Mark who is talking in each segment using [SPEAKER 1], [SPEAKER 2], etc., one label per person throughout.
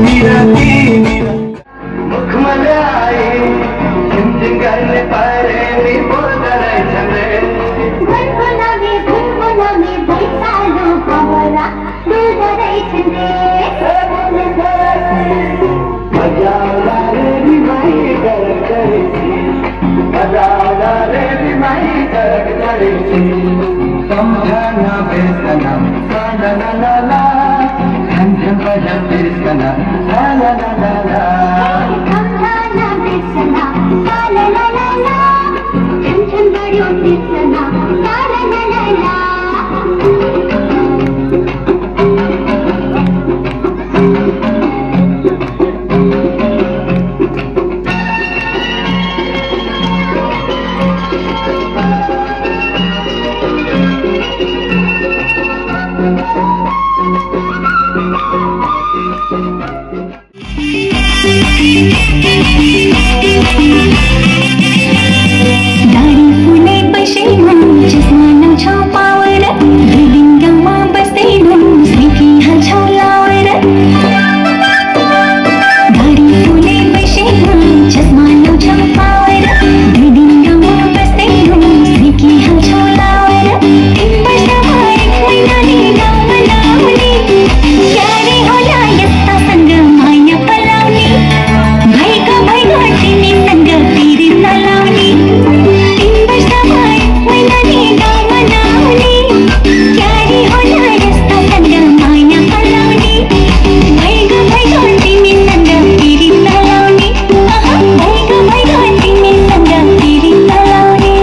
[SPEAKER 1] मेरा तेरा मुखमा ल्याए चिमचिम गर्ने परेली बोल्दा रहेछन् रे
[SPEAKER 2] घरको नामे भैँचालो खबरा डुल्दा रहेछन् रे
[SPEAKER 1] मजाउला रे बिमाई गरक गरेछि मजाउला रे बिमाई गरक गरेछि सम्झना बेसना ला ला ला ला छन बजा बेसना ला ला ला ला ला
[SPEAKER 2] सम्झना बेसना ला ला ला ला ला छन बजा बेसना ला ला ला ला ला
[SPEAKER 3] दारी फुले पैसैमा चस्मा लाउँछौ पावर बिल्डिङ गाउँमा बस्दैनौ सिकी हाल्छौ लावर दारी फुले पैसैमा चस्मा लाउँछौ पावर बिल्डिङ गाउँमा बस्दैनौ सिकी हाल्छौ लावर 3 वर्षमा 1 महिनाले गाउँमा लाउने क्यारे होला यस्तासँग माया पलाउने भैको तिमीसँग पिरित नलाउने 3 वर्षमा 1 महिनाले गाउँमा लाउने क्यारे होला यस्तासँग माया पलाउने भैको तिमीसँग पिरित नलाउने भैको तिमीसँग पिरित नलाउने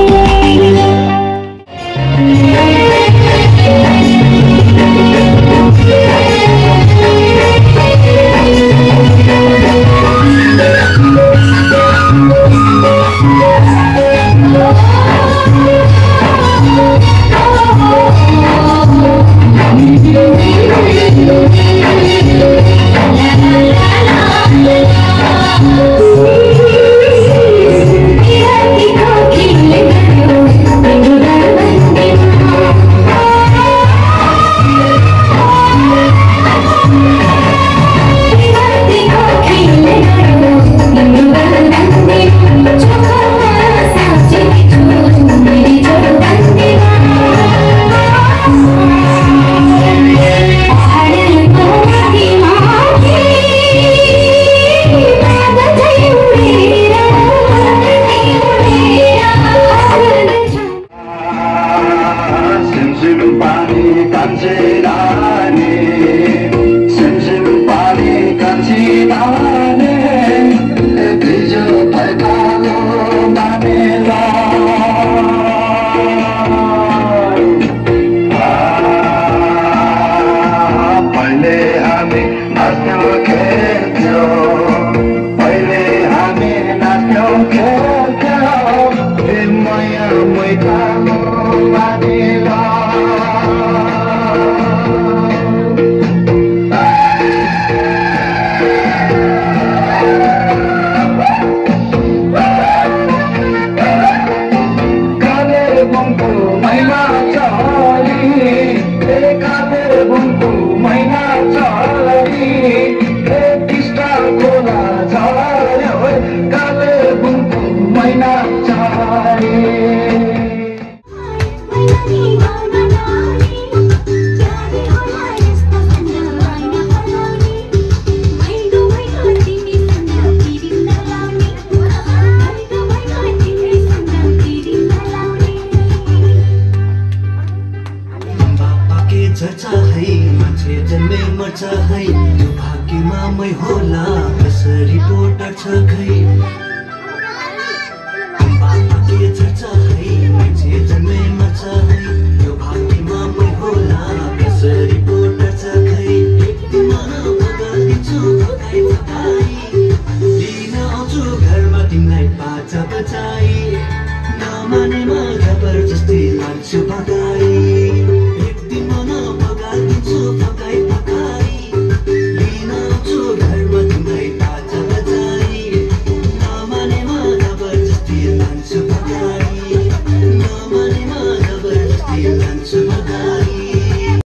[SPEAKER 1] घरमा जबरजस्ती लान्छु